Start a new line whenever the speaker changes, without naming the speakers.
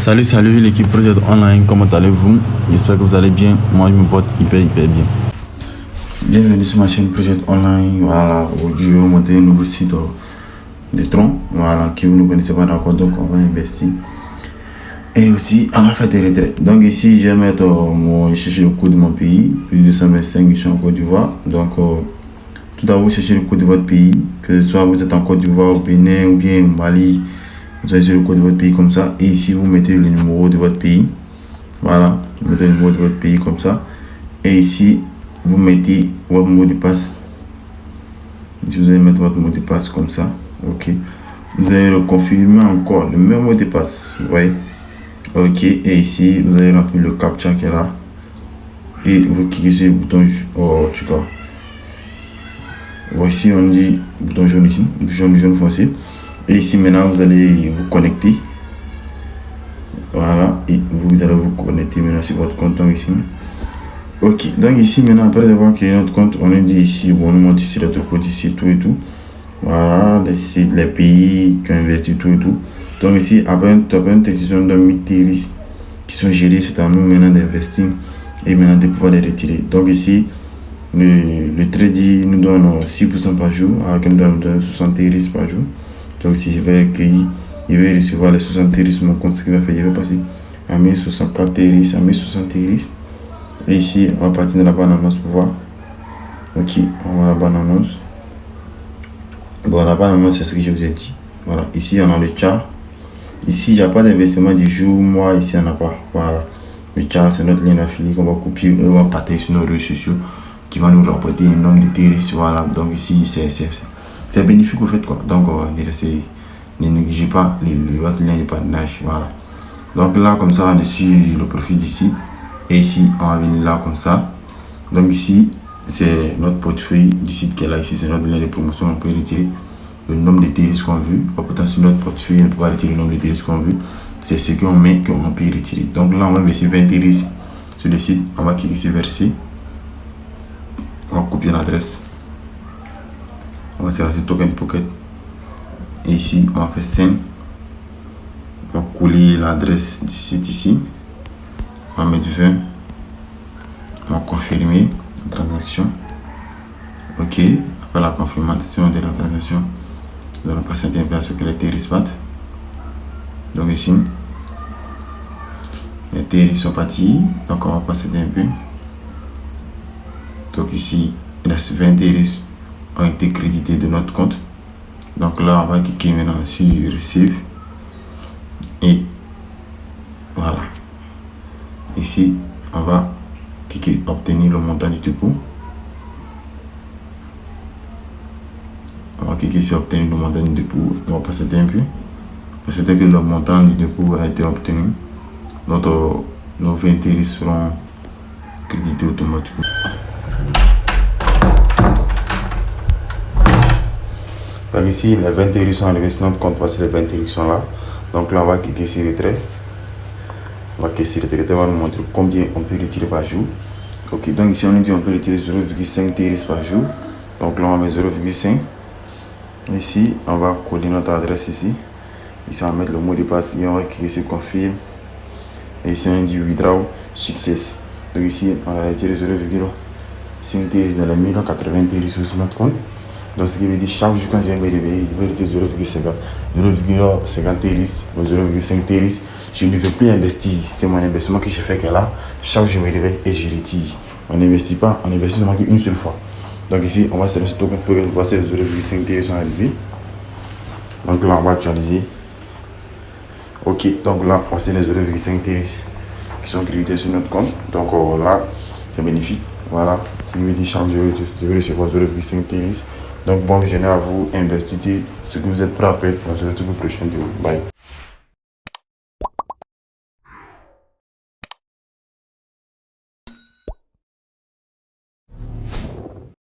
Salut l'équipe Project Online, comment allez-vous? J'espère que vous allez bien. Moi je me porte hyper bien. Bienvenue sur ma chaîne Project Online. Voilà, aujourd'hui je vais vous montrer un nouveau site de Tron. Voilà, qui vous ne connaissez pas encore, donc on va investir. Et aussi on va faire des retraits. Donc ici je vais mettre chercher le coût de mon pays, plus de 225, je suis en Côte d'Ivoire. Donc tout d'abord vous cherchez le coût de votre pays, que ce soit vous êtes en Côte d'Ivoire, au Bénin ou bien au Mali. Vous allez sur le code de votre pays comme ça, et ici vous mettez le numéro de votre pays. Voilà, vous mettez le numéro de votre pays comme ça, et ici vous mettez votre mot de passe. Ici vous allez mettre votre mot de passe comme ça. Ok, vous allez le confirmer encore, le même mot de passe, vous voyez. Ok, et ici vous allez remplir le captcha qui est là, et vous cliquez sur le bouton tu vois. Voici on dit bouton jaune ici, jaune foncé. Et ici maintenant vous allez vous connecter. Voilà, et vous allez vous connecter maintenant sur votre compte. Donc ici, ok, donc ici maintenant après avoir créé notre compte, on nous dit ici, bon, on nous montre ici notre compte ici, tout et tout. Voilà, les sites, les pays qui ont investi, tout et tout. Donc ici après une décision de risques qui sont gérés, c'est à nous maintenant d'investir et maintenant de pouvoir les retirer. Donc ici le trade nous donne 6% par jour avec un donne 60 risques par jour. Donc si je vais accueillir, il va recevoir les 60 risques sur mon compte, ce qui va faire, il va passer à 1064 risques, à 1060 risques. Et ici, on va partir de la bonne annonce pour voir. Ok, on va la bonne annonce. Bon, la bonne annonce, c'est ce que je vous ai dit. Voilà, ici on a le chart. Ici, il n'y a pas d'investissement du jour, mois, ici on n'a pas. Voilà, le chart, c'est notre ligne affiliée qu'on va copier et on va partager sur nos réseaux sociaux qui va nous rapporter un nombre de risques. Voilà, donc ici, c'est bénéfique au fait quoi. Donc ne négligez pas votre lien de partenariat. Voilà, donc là comme ça on est sur le profil d'ici, et ici on va venir là comme ça. Donc ici c'est notre portefeuille du site qui est là. Ici c'est notre lien de promotion, on peut retirer le nombre de TRS qu'on veut. On peut sur notre portefeuille, on peut retirer le nombre de TRS qu'on veut. C'est ce qu'on met qu'on peut retirer. Donc là on va investir 20 TRS sur le site, on va cliquer sur verser, on va copier l'adresse, on va se lancer token pocket, et ici on va faire send, on va coller l'adresse du site ici, on va mettre 20, on va confirmer la transaction. Ok, après la confirmation de la transaction, nous allons passer un peu à ce que les TRS battent. Donc ici les TRS sont partis, donc on va passer un peu. Donc ici il reste 20 TRS ont été crédités de notre compte. Donc là on va cliquer maintenant sur receive, et voilà, ici on va cliquer obtenir le montant du dépôt. On va cliquer sur obtenir le montant du dépôt. On va passer un peu parce que dès que le montant du dépôt a été obtenu, nos 20 TRS seront crédités automatiquement. Donc ici, les 20 TRS sont arrivés sur notre compte parce que les 20 TRS sont là. Donc là, on va cliquer sur retrait. On va cliquer sur retrait, on va nous montrer combien on peut retirer par jour. Ok, donc ici, on nous dit on peut retirer 0,5 TRS par jour. Donc là, on va mettre 0,5. Ici, on va coller notre adresse ici. Ici, on va mettre le mot de passe et on va cliquer sur confirme. Et ici, on dit withdraw success. Donc ici, on va retirer 0,5 TRS dans les 1080 TRS sur notre compte. Donc ce qui veut dire chaque jour quand je vais me réveiller, je vais retirer 0,50 TRS ou 0,5 TRS. Je ne veux plus investir. C'est mon investissement que j'ai fait que là. Chaque jour je me réveille et je retire. On n'investit pas, on investit seulement qu'une seule fois. Donc ici, on va se laisser token pour voir si les 0,5 TRS sont arrivés. Donc là, on va actualiser. Ok, donc là, voici les 0,5 TRS qui sont crédités sur notre compte. Donc là, c'est bénéfique. Voilà, ce qui veut dire chaque jour, je vais recevoir 0,5 TRS. Donc bon visionnement à vous, investissez ce que vous êtes prêt à faire dans une toute prochaine vidéo. Bye.